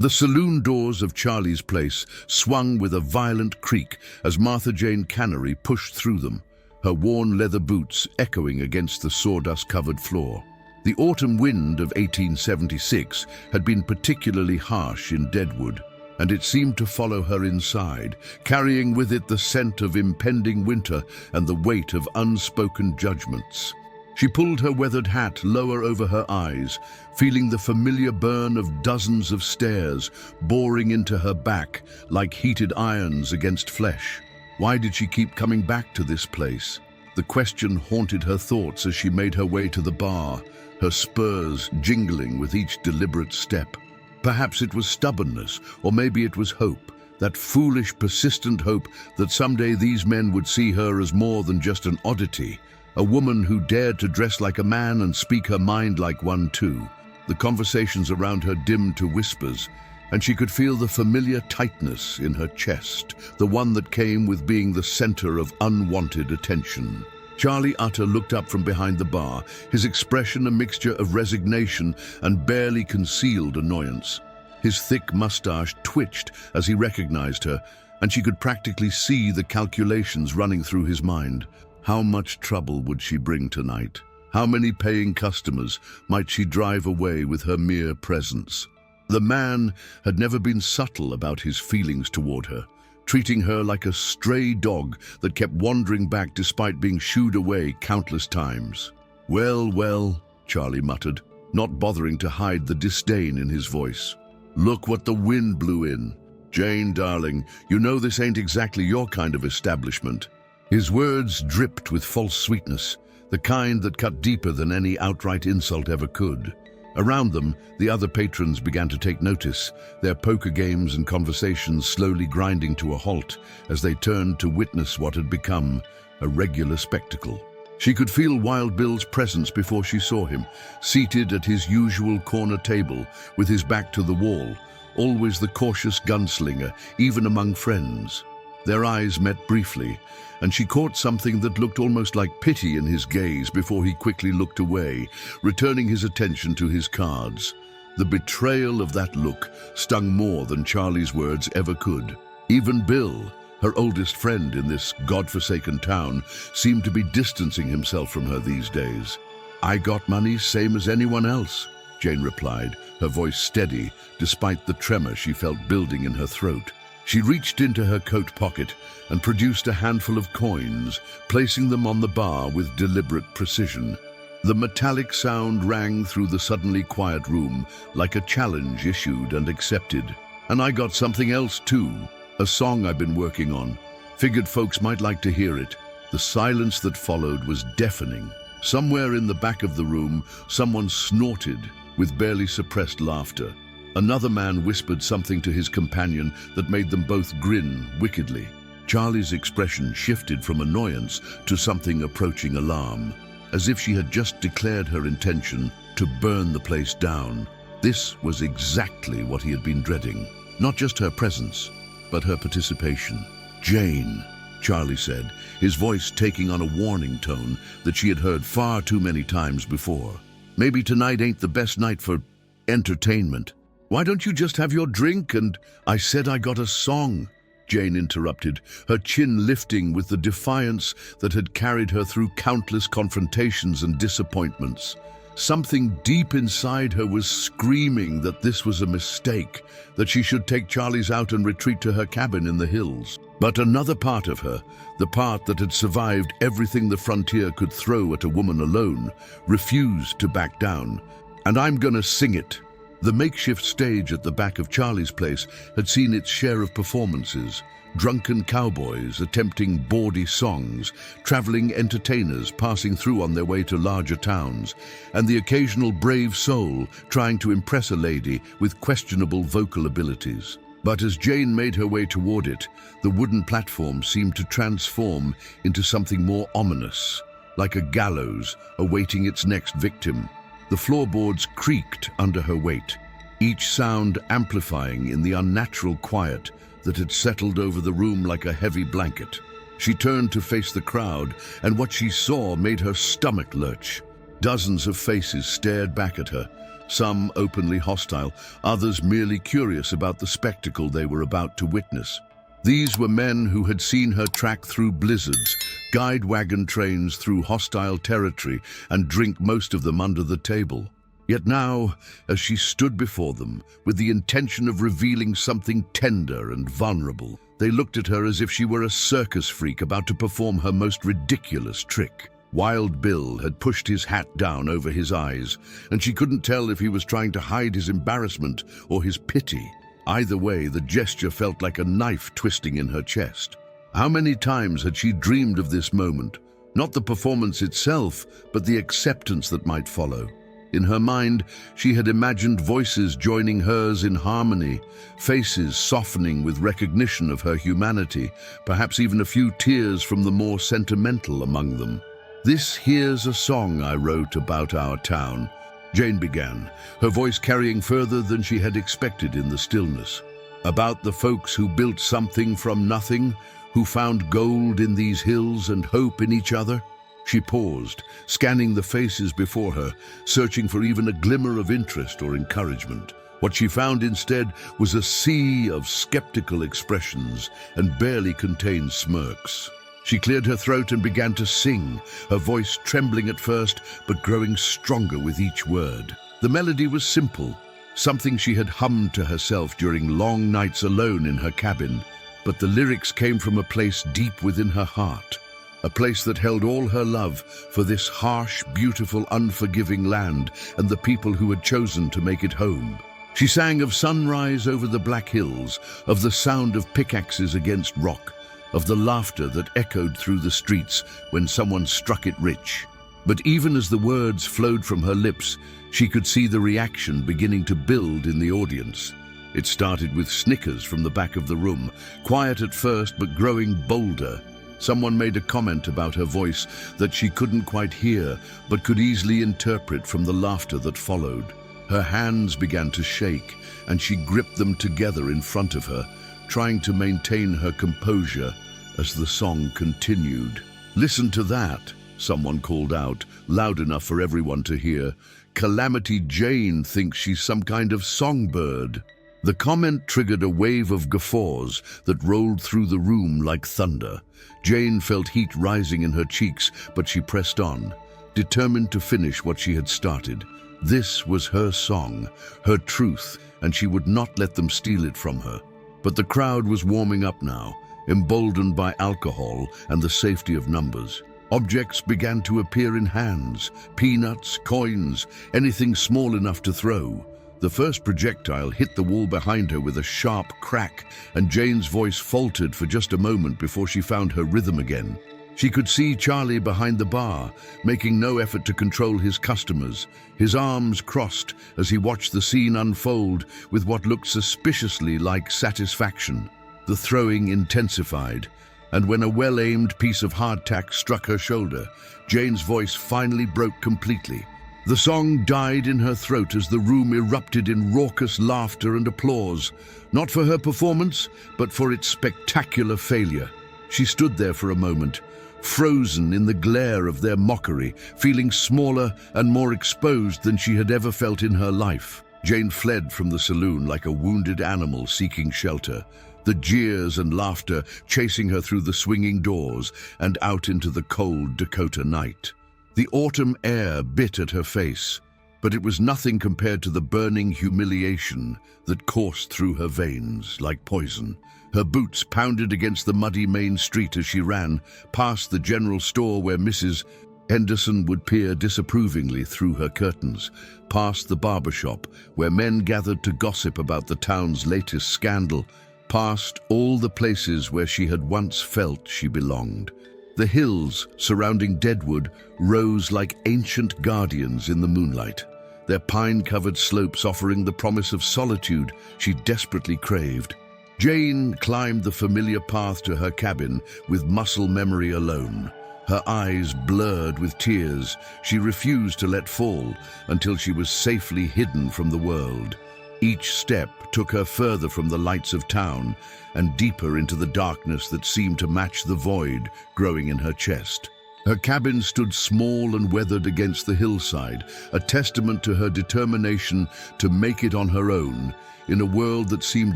The saloon doors of Charlie's place swung with a violent creak as Jane Cannary pushed through them, her worn leather boots echoing against the sawdust-covered floor. The autumn wind of 1876 had been particularly harsh in Deadwood, and it seemed to follow her inside, carrying with it the scent of impending winter and the weight of unspoken judgments. She pulled her weathered hat lower over her eyes, feeling the familiar burn of dozens of stairs boring into her back like heated irons against flesh. Why did she keep coming back to this place? The question haunted her thoughts as she made her way to the bar, her spurs jingling with each deliberate step. Perhaps it was stubbornness, or maybe it was hope, that foolish, persistent hope that someday these men would see her as more than just an oddity, a woman who dared to dress like a man and speak her mind like one too. The conversations around her dimmed to whispers, and she could feel the familiar tightness in her chest, the one that came with being the center of unwanted attention. Charlie Utter looked up from behind the bar, his expression a mixture of resignation and barely concealed annoyance. His thick mustache twitched as he recognized her, and she could practically see the calculations running through his mind. How much trouble would she bring tonight? How many paying customers might she drive away with her mere presence? The man had never been subtle about his feelings toward her, treating her like a stray dog that kept wandering back despite being shooed away countless times. "Well, well," Charlie muttered, not bothering to hide the disdain in his voice. "Look what the wind blew in. Jane, darling, you know this ain't exactly your kind of establishment." His words dripped with false sweetness, the kind that cut deeper than any outright insult ever could. Around them, the other patrons began to take notice, their poker games and conversations slowly grinding to a halt as they turned to witness what had become a regular spectacle. She could feel Wild Bill's presence before she saw him, seated at his usual corner table with his back to the wall, always the cautious gunslinger, even among friends. Their eyes met briefly, and she caught something that looked almost like pity in his gaze before he quickly looked away, returning his attention to his cards. The betrayal of that look stung more than Charlie's words ever could. Even Bill, her oldest friend in this godforsaken town, seemed to be distancing himself from her these days. "I got money same as anyone else," Jane replied, her voice steady despite the tremor she felt building in her throat. She reached into her coat pocket and produced a handful of coins, placing them on the bar with deliberate precision. The metallic sound rang through the suddenly quiet room like a challenge issued and accepted. "And I got something else too, a song I've been working on. Figured folks might like to hear it." The silence that followed was deafening. Somewhere in the back of the room, someone snorted with barely suppressed laughter. Another man whispered something to his companion that made them both grin wickedly. Charlie's expression shifted from annoyance to something approaching alarm, as if she had just declared her intention to burn the place down. This was exactly what he had been dreading. Not just her presence, but her participation. "Jane," Charlie said, his voice taking on a warning tone that she had heard far too many times before. "Maybe tonight ain't the best night for entertainment. Why don't you just have your drink and—" "I said I got a song," Jane interrupted, her chin lifting with the defiance that had carried her through countless confrontations and disappointments. Something deep inside her was screaming that this was a mistake, that she should take Charlie's out and retreat to her cabin in the hills. But another part of her, the part that had survived everything the frontier could throw at a woman alone, refused to back down. "And I'm gonna sing it." The makeshift stage at the back of Charlie's place had seen its share of performances. Drunken cowboys attempting bawdy songs, traveling entertainers passing through on their way to larger towns, and the occasional brave soul trying to impress a lady with questionable vocal abilities. But as Jane made her way toward it, the wooden platform seemed to transform into something more ominous, like a gallows awaiting its next victim. The floorboards creaked under her weight, each sound amplifying in the unnatural quiet that had settled over the room like a heavy blanket. She turned to face the crowd, and what she saw made her stomach lurch. Dozens of faces stared back at her, some openly hostile, others merely curious about the spectacle they were about to witness. These were men who had seen her track through blizzards, guide wagon trains through hostile territory, and drink most of them under the table. Yet now, as she stood before them, with the intention of revealing something tender and vulnerable, they looked at her as if she were a circus freak about to perform her most ridiculous trick. Wild Bill had pushed his hat down over his eyes, and she couldn't tell if he was trying to hide his embarrassment or his pity. Either way, the gesture felt like a knife twisting in her chest. How many times had she dreamed of this moment? Not the performance itself, but the acceptance that might follow. In her mind, she had imagined voices joining hers in harmony, faces softening with recognition of her humanity, perhaps even a few tears from the more sentimental among them. "This here's a song I wrote about our town," Jane began, her voice carrying further than she had expected in the stillness. "About the folks who built something from nothing, who found gold in these hills and hope in each other." She paused, scanning the faces before her, searching for even a glimmer of interest or encouragement. What she found instead was a sea of skeptical expressions and barely contained smirks. She cleared her throat and began to sing, her voice trembling at first but growing stronger with each word. The melody was simple, something she had hummed to herself during long nights alone in her cabin, but the lyrics came from a place deep within her heart, a place that held all her love for this harsh, beautiful, unforgiving land and the people who had chosen to make it home. She sang of sunrise over the black hills, of the sound of pickaxes against rock, of the laughter that echoed through the streets when someone struck it rich. But even as the words flowed from her lips, she could see the reaction beginning to build in the audience. It started with snickers from the back of the room, quiet at first but growing bolder. Someone made a comment about her voice that she couldn't quite hear but could easily interpret from the laughter that followed. Her hands began to shake, and she gripped them together in front of her, trying to maintain her composure as the song continued. "Listen to that," someone called out, loud enough for everyone to hear. "Calamity Jane thinks she's some kind of songbird." The comment triggered a wave of guffaws that rolled through the room like thunder. Jane felt heat rising in her cheeks, but she pressed on, determined to finish what she had started. This was her song, her truth, and she would not let them steal it from her. But the crowd was warming up now, emboldened by alcohol and the safety of numbers. Objects began to appear in hands, peanuts, coins, anything small enough to throw. The first projectile hit the wall behind her with a sharp crack, and Jane's voice faltered for just a moment before she found her rhythm again. She could see Charlie behind the bar, making no effort to control his customers, his arms crossed as he watched the scene unfold with what looked suspiciously like satisfaction. The throwing intensified, and when a well-aimed piece of hardtack struck her shoulder, Jane's voice finally broke completely. The song died in her throat as the room erupted in raucous laughter and applause, not for her performance, but for its spectacular failure. She stood there for a moment, frozen in the glare of their mockery, feeling smaller and more exposed than she had ever felt in her life. Jane fled from the saloon like a wounded animal seeking shelter, the jeers and laughter chasing her through the swinging doors and out into the cold Dakota night. The autumn air bit at her face, but it was nothing compared to the burning humiliation that coursed through her veins like poison. Her boots pounded against the muddy main street as she ran, past the general store where Mrs. Henderson would peer disapprovingly through her curtains, past the barbershop where men gathered to gossip about the town's latest scandal, past all the places where she had once felt she belonged. The hills surrounding Deadwood rose like ancient guardians in the moonlight, their pine-covered slopes offering the promise of solitude she desperately craved. Jane climbed the familiar path to her cabin with muscle memory alone. Her eyes blurred with tears, she refused to let fall until she was safely hidden from the world. Each step took her further from the lights of town and deeper into the darkness that seemed to match the void growing in her chest. Her cabin stood small and weathered against the hillside, a testament to her determination to make it on her own, in a world that seemed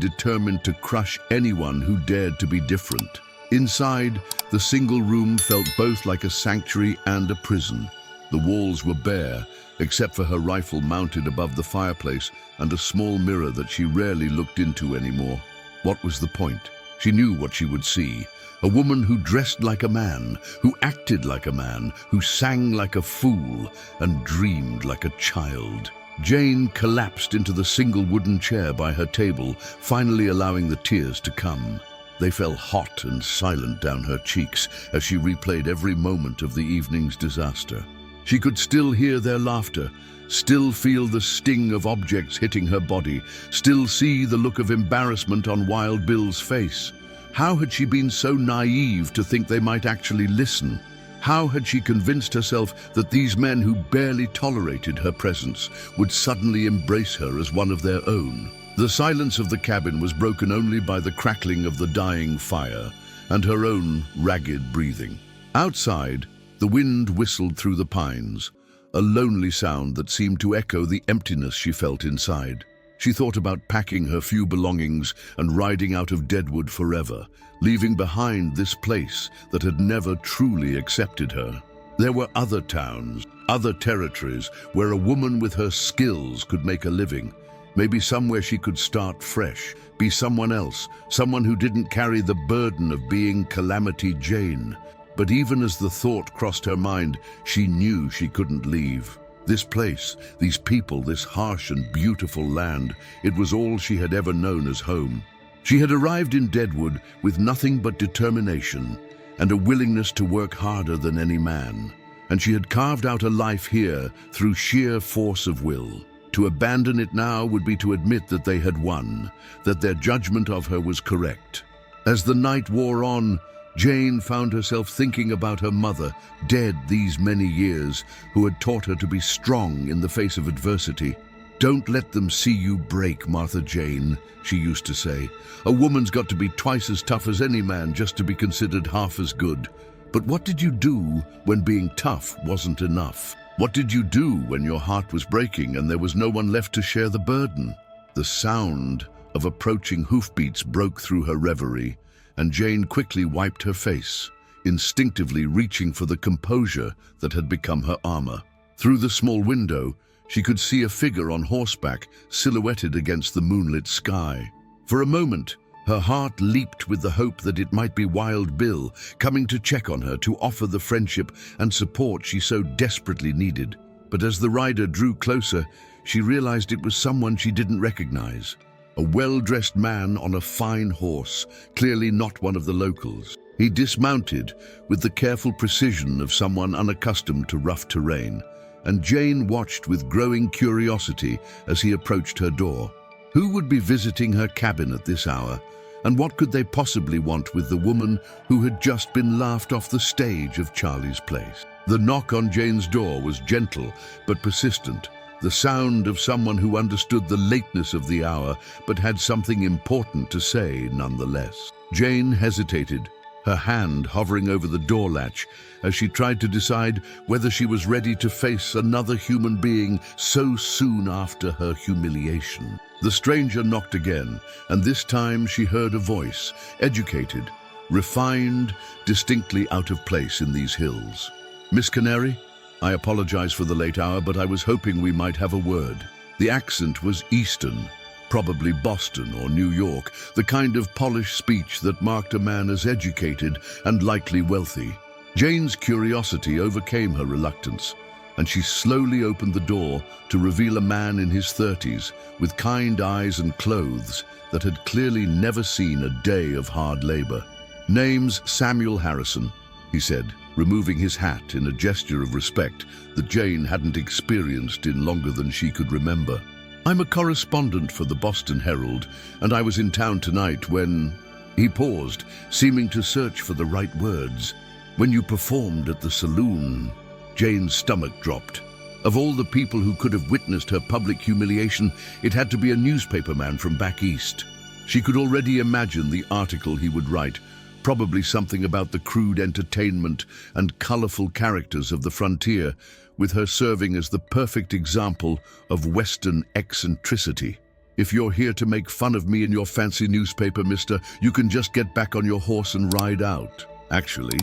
determined to crush anyone who dared to be different. Inside, the single room felt both like a sanctuary and a prison. The walls were bare, except for her rifle mounted above the fireplace and a small mirror that she rarely looked into anymore. What was the point? She knew what she would see. A woman who dressed like a man, who acted like a man, who sang like a fool and dreamed like a child. Jane collapsed into the single wooden chair by her table, finally allowing the tears to come. They fell hot and silent down her cheeks as she replayed every moment of the evening's disaster. She could still hear their laughter, still feel the sting of objects hitting her body, still see the look of embarrassment on Wild Bill's face. How had she been so naive to think they might actually listen? How had she convinced herself that these men who barely tolerated her presence would suddenly embrace her as one of their own? The silence of the cabin was broken only by the crackling of the dying fire and her own ragged breathing. Outside, the wind whistled through the pines, a lonely sound that seemed to echo the emptiness she felt inside. She thought about packing her few belongings and riding out of Deadwood forever, leaving behind this place that had never truly accepted her. There were other towns, other territories, where a woman with her skills could make a living. Maybe somewhere she could start fresh, be someone else, someone who didn't carry the burden of being Calamity Jane. But even as the thought crossed her mind, she knew she couldn't leave. This place, these people, this harsh and beautiful land, it was all she had ever known as home. She had arrived in Deadwood with nothing but determination and a willingness to work harder than any man. And she had carved out a life here through sheer force of will. To abandon it now would be to admit that they had won, that their judgment of her was correct. As the night wore on, Jane found herself thinking about her mother, dead these many years, who had taught her to be strong in the face of adversity. "Don't let them see you break, Martha Jane," she used to say. "A woman's got to be twice as tough as any man just to be considered half as good." But what did you do when being tough wasn't enough? What did you do when your heart was breaking and there was no one left to share the burden? The sound of approaching hoofbeats broke through her reverie, and Jane quickly wiped her face, instinctively reaching for the composure that had become her armor. Through the small window, she could see a figure on horseback silhouetted against the moonlit sky. For a moment, her heart leaped with the hope that it might be Wild Bill, coming to check on her, to offer the friendship and support she so desperately needed. But as the rider drew closer, she realized it was someone she didn't recognize. A well-dressed man on a fine horse, clearly not one of the locals. He dismounted with the careful precision of someone unaccustomed to rough terrain, and Jane watched with growing curiosity as he approached her door. Who would be visiting her cabin at this hour, and what could they possibly want with the woman who had just been laughed off the stage of Charlie's Place? The knock on Jane's door was gentle but persistent, the sound of someone who understood the lateness of the hour but had something important to say nonetheless. Jane hesitated, her hand hovering over the door latch as she tried to decide whether she was ready to face another human being so soon after her humiliation. The stranger knocked again, and this time she heard a voice, educated, refined, distinctly out of place in these hills. "Miss Cannary? I apologize for the late hour, but I was hoping we might have a word." The accent was Eastern, probably Boston or New York, the kind of polished speech that marked a man as educated and likely wealthy. Jane's curiosity overcame her reluctance, and she slowly opened the door to reveal a man in his 30s with kind eyes and clothes that had clearly never seen a day of hard labor. "Name's Samuel Harrison," he said, removing his hat in a gesture of respect that Jane hadn't experienced in longer than she could remember. "I'm a correspondent for the Boston Herald, and I was in town tonight when—" He paused, seeming to search for the right words. "When you performed at the saloon." Jane's stomach dropped. Of all the people who could have witnessed her public humiliation, it had to be a newspaperman from back east. She could already imagine the article he would write, Probably something about the crude entertainment and colorful characters of the frontier, with her serving as the perfect example of Western eccentricity. "If you're here to make fun of me in your fancy newspaper, mister, you can just get back on your horse and ride out." "Actually,"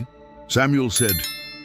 Samuel said,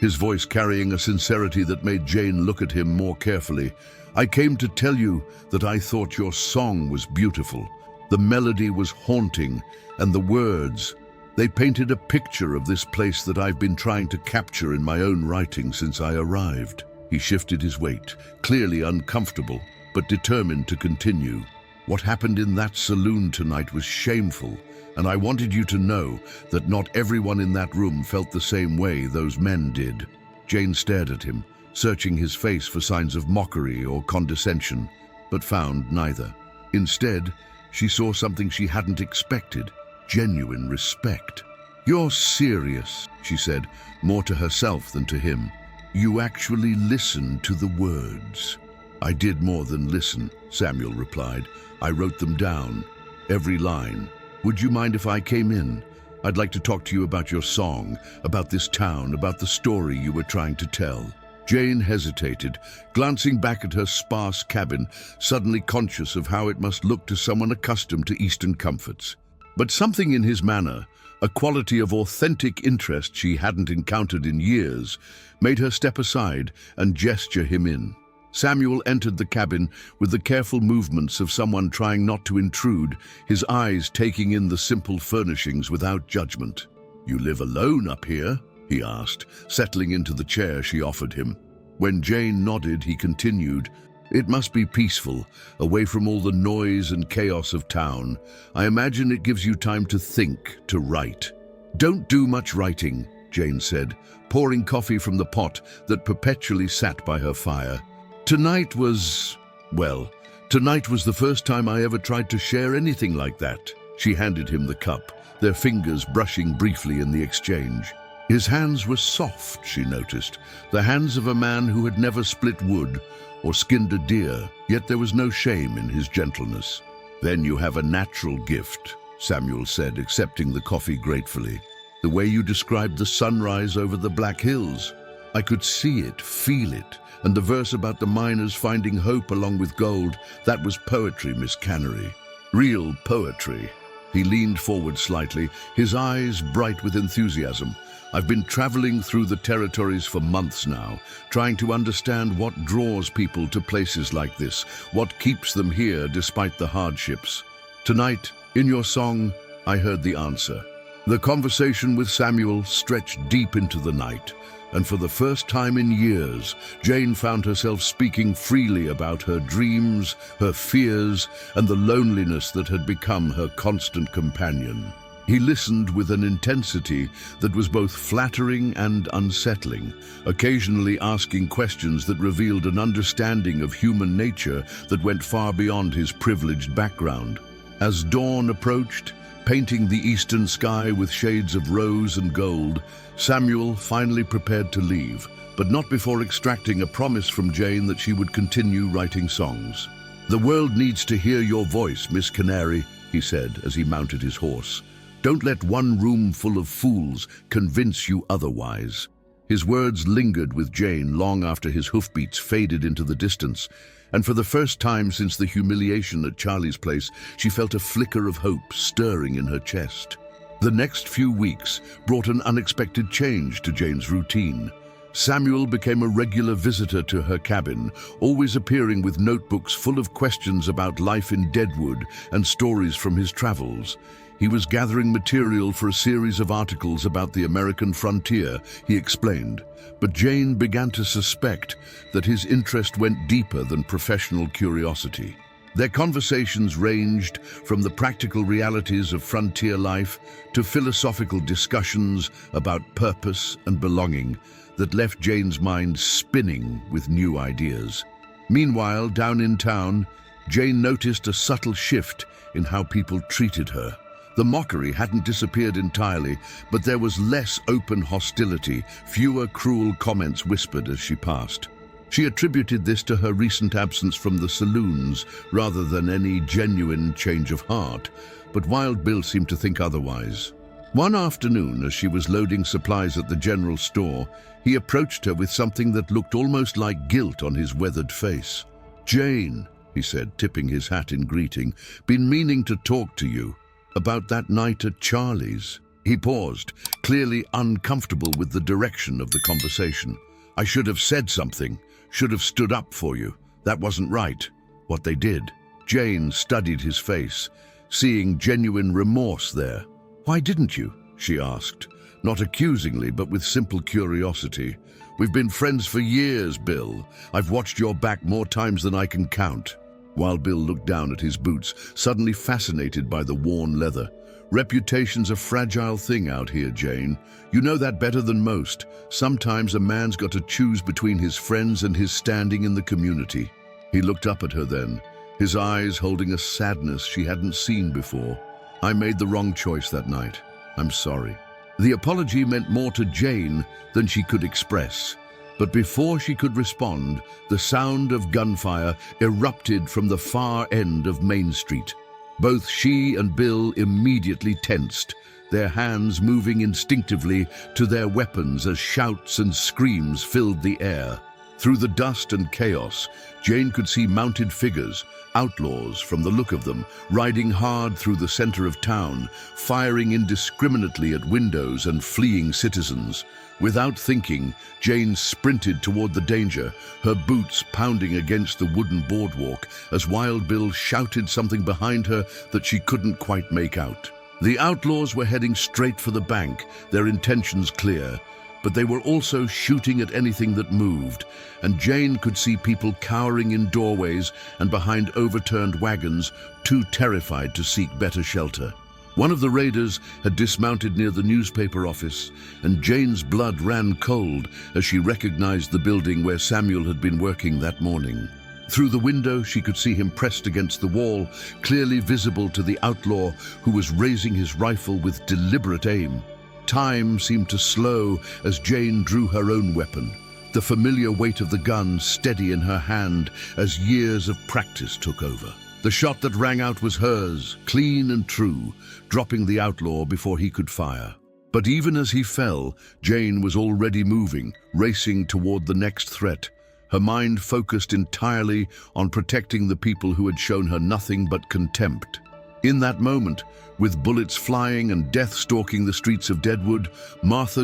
his voice carrying a sincerity that made Jane look at him more carefully, "I came to tell you that I thought your song was beautiful. The melody was haunting, and the words, they painted a picture of this place that I've been trying to capture in my own writing since I arrived." He shifted his weight, clearly uncomfortable, but determined to continue. "What happened in that saloon tonight was shameful, and I wanted you to know that not everyone in that room felt the same way those men did." Jane stared at him, searching his face for signs of mockery or condescension, but found neither. Instead, she saw something she hadn't expected: genuine respect. "You're serious," she said, more to herself than to him. "You actually listened to the words." "I did more than listen," Samuel replied. "I wrote them down, every line. Would you mind if I came in? I'd like to talk to you about your song, about this town, about the story you were trying to tell." Jane hesitated, glancing back at her sparse cabin, suddenly conscious of how it must look to someone accustomed to Eastern comforts. But something in his manner, a quality of authentic interest she hadn't encountered in years, made her step aside and gesture him in. Samuel entered the cabin with the careful movements of someone trying not to intrude, his eyes taking in the simple furnishings without judgment. "You live alone up here?" he asked, settling into the chair she offered him. When Jane nodded, he continued, "It must be peaceful, away from all the noise and chaos of town. I imagine it gives you time to think, to write." "Don't do much writing," Jane said, pouring coffee from the pot that perpetually sat by her fire. Tonight was the first time I ever tried to share anything like that." She handed him the cup, their fingers brushing briefly in the exchange. His hands were soft, she noticed, the hands of a man who had never split wood or skinned a deer, yet there was no shame in his gentleness. "Then you have a natural gift," Samuel said, accepting the coffee gratefully. "The way you described the sunrise over the Black Hills. I could see it, feel it, and the verse about the miners finding hope along with gold, that was poetry, Miss Cannary. Real poetry." He leaned forward slightly, his eyes bright with enthusiasm. "I've been traveling through the territories for months now, trying to understand what draws people to places like this, what keeps them here despite the hardships. Tonight, in your song, I heard the answer." The conversation with Samuel stretched deep into the night, and for the first time in years, Jane found herself speaking freely about her dreams, her fears, and the loneliness that had become her constant companion. He listened with an intensity that was both flattering and unsettling, occasionally asking questions that revealed an understanding of human nature that went far beyond his privileged background. As dawn approached, painting the eastern sky with shades of rose and gold, Samuel finally prepared to leave, but not before extracting a promise from Jane that she would continue writing songs. "The world needs to hear your voice, Miss Cannary," he said as he mounted his horse. "Don't let one room full of fools convince you otherwise." His words lingered with Jane long after his hoofbeats faded into the distance, and for the first time since the humiliation at Charlie's place, she felt a flicker of hope stirring in her chest. The next few weeks brought an unexpected change to Jane's routine. Samuel became a regular visitor to her cabin, always appearing with notebooks full of questions about life in Deadwood and stories from his travels. He was gathering material for a series of articles about the American frontier, he explained, but Jane began to suspect that his interest went deeper than professional curiosity. Their conversations ranged from the practical realities of frontier life to philosophical discussions about purpose and belonging that left Jane's mind spinning with new ideas. Meanwhile, down in town, Jane noticed a subtle shift in how people treated her. The mockery hadn't disappeared entirely, but there was less open hostility, fewer cruel comments whispered as she passed. She attributed this to her recent absence from the saloons rather than any genuine change of heart, but Wild Bill seemed to think otherwise. One afternoon, as she was loading supplies at the general store, he approached her with something that looked almost like guilt on his weathered face. "Jane," he said, tipping his hat in greeting, "been meaning to talk to you about that night at Charlie's." He paused, clearly uncomfortable with the direction of the conversation. "I should have said something, should have stood up for you. That wasn't right, what they did." Jane studied his face, seeing genuine remorse there. "Why didn't you?" she asked, not accusingly but with simple curiosity. "We've been friends for years, Bill. I've watched your back more times than I can count." While Bill looked down at his boots, suddenly fascinated by the worn leather. "Reputation's a fragile thing out here, Jane. You know that better than most. Sometimes a man's got to choose between his friends and his standing in the community." He looked up at her then, his eyes holding a sadness she hadn't seen before. "I made the wrong choice that night. I'm sorry." The apology meant more to Jane than she could express. But before she could respond, the sound of gunfire erupted from the far end of Main Street. Both she and Bill immediately tensed, their hands moving instinctively to their weapons as shouts and screams filled the air. Through the dust and chaos, Jane could see mounted figures, outlaws from the look of them, riding hard through the center of town, firing indiscriminately at windows and fleeing citizens. Without thinking, Jane sprinted toward the danger, her boots pounding against the wooden boardwalk as Wild Bill shouted something behind her that she couldn't quite make out. The outlaws were heading straight for the bank, their intentions clear, but they were also shooting at anything that moved, and Jane could see people cowering in doorways and behind overturned wagons, too terrified to seek better shelter. One of the raiders had dismounted near the newspaper office, and Jane's blood ran cold as she recognized the building where Samuel had been working that morning. Through the window, she could see him pressed against the wall, clearly visible to the outlaw who was raising his rifle with deliberate aim. Time seemed to slow as Jane drew her own weapon, the familiar weight of the gun steady in her hand as years of practice took over. The shot that rang out was hers, clean and true, dropping the outlaw before he could fire. But even as he fell, Jane was already moving, racing toward the next threat, her mind focused entirely on protecting the people who had shown her nothing but contempt. In that moment, with bullets flying and death stalking the streets of Deadwood,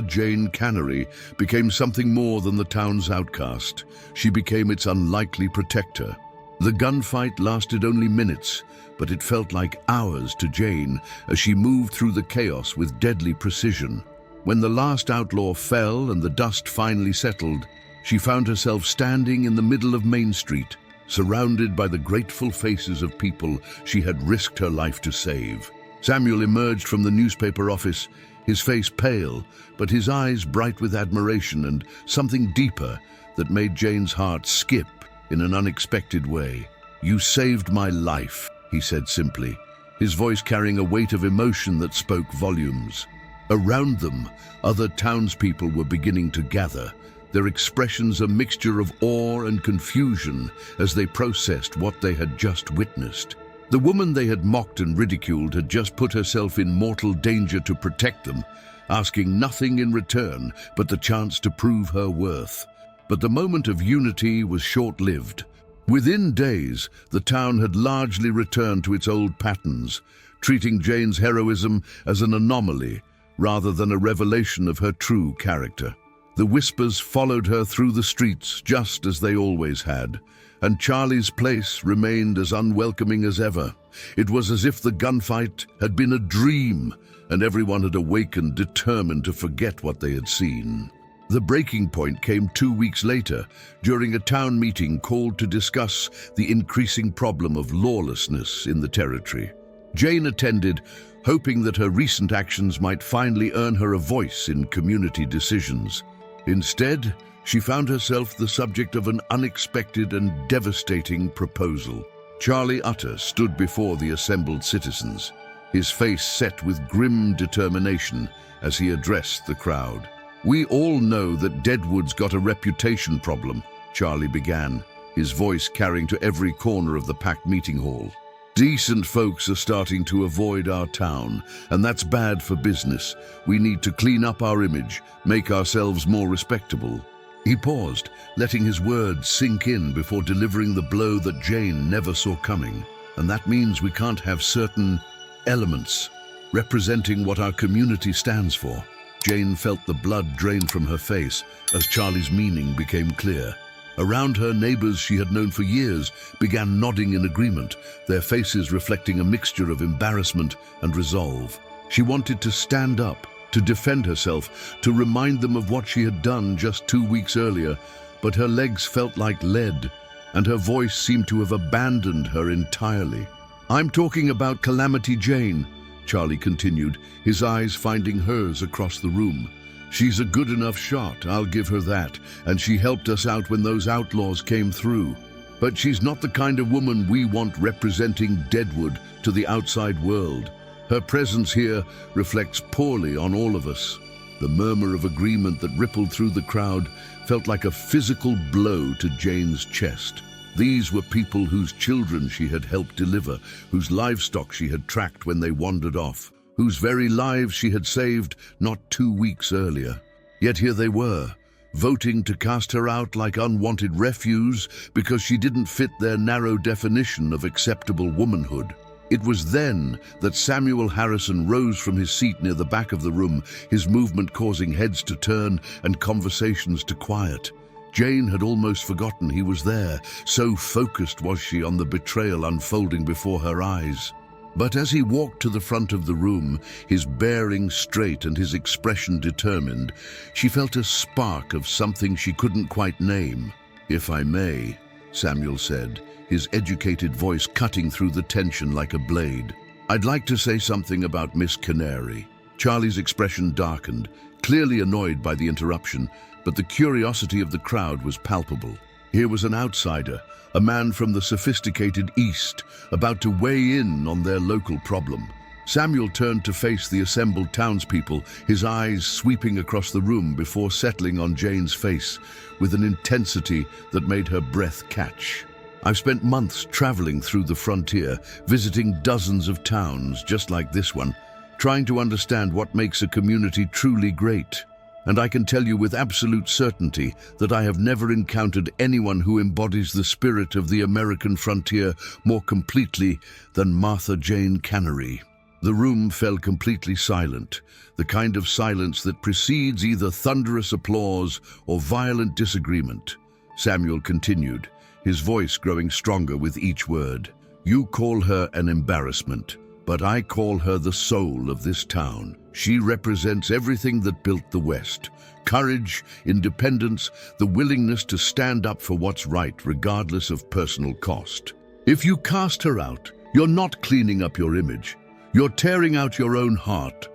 Jane Cannary became something more than the town's outcast. She became its unlikely protector. The gunfight lasted only minutes, but it felt like hours to Jane as she moved through the chaos with deadly precision. When the last outlaw fell and the dust finally settled, she found herself standing in the middle of Main Street, surrounded by the grateful faces of people she had risked her life to save. Samuel emerged from the newspaper office, his face pale, but his eyes bright with admiration and something deeper that made Jane's heart skip in an unexpected way. "You saved my life," he said simply, his voice carrying a weight of emotion that spoke volumes. Around them, other townspeople were beginning to gather, their expressions a mixture of awe and confusion as they processed what they had just witnessed. The woman they had mocked and ridiculed had just put herself in mortal danger to protect them, asking nothing in return but the chance to prove her worth. But the moment of unity was short-lived. Within days, the town had largely returned to its old patterns, treating Jane's heroism as an anomaly rather than a revelation of her true character. The whispers followed her through the streets just as they always had, and Charlie's place remained as unwelcoming as ever. It was as if the gunfight had been a dream, and everyone had awakened determined to forget what they had seen. The breaking point came 2 weeks later, during a town meeting called to discuss the increasing problem of lawlessness in the territory. Jane attended, hoping that her recent actions might finally earn her a voice in community decisions. Instead, she found herself the subject of an unexpected and devastating proposal. Charlie Utter stood before the assembled citizens, his face set with grim determination as he addressed the crowd. "We all know that Deadwood's got a reputation problem," Charlie began, his voice carrying to every corner of the packed meeting hall. Decent folks are starting to avoid our town, and that's bad for business. We need to clean up our image, make ourselves more respectable." He paused, letting his words sink in before delivering the blow that Jane never saw coming. "And that means we can't have certain elements representing what our community stands for." Jane felt the blood drain from her face as Charlie's meaning became clear. Around her, neighbors she had known for years began nodding in agreement, their faces reflecting a mixture of embarrassment and resolve. She wanted to stand up, to defend herself, to remind them of what she had done just 2 weeks earlier, but her legs felt like lead, and her voice seemed to have abandoned her entirely. "I'm talking about Calamity Jane," Charlie continued, his eyes finding hers across the room. "She's a good enough shot, I'll give her that, and she helped us out when those outlaws came through. But she's not the kind of woman we want representing Deadwood to the outside world. Her presence here reflects poorly on all of us." The murmur of agreement that rippled through the crowd felt like a physical blow to Jane's chest. These were people whose children she had helped deliver, whose livestock she had tracked when they wandered off, whose very lives she had saved not 2 weeks earlier. Yet here they were, voting to cast her out like unwanted refuse because she didn't fit their narrow definition of acceptable womanhood. It was then that Samuel Harrison rose from his seat near the back of the room, his movement causing heads to turn and conversations to quiet. Jane had almost forgotten he was there, so focused was she on the betrayal unfolding before her eyes. But as he walked to the front of the room, his bearing straight and his expression determined, she felt a spark of something she couldn't quite name. "If I may," Samuel said, his educated voice cutting through the tension like a blade. "I'd like to say something about Miss Cannary." Charlie's expression darkened, clearly annoyed by the interruption, but the curiosity of the crowd was palpable. Here was an outsider, a man from the sophisticated East, about to weigh in on their local problem. Samuel turned to face the assembled townspeople, his eyes sweeping across the room before settling on Jane's face with an intensity that made her breath catch. "I've spent months traveling through the frontier, visiting dozens of towns just like this one, trying to understand what makes a community truly great. And I can tell you with absolute certainty that I have never encountered anyone who embodies the spirit of the American frontier more completely than Martha Jane Cannary." The room fell completely silent, the kind of silence that precedes either thunderous applause or violent disagreement. Samuel continued, his voice growing stronger with each word. "You call her an embarrassment, but I call her the soul of this town. She represents everything that built the West. Courage, independence, the willingness to stand up for what's right regardless of personal cost. If you cast her out, you're not cleaning up your image. You're tearing out your own heart."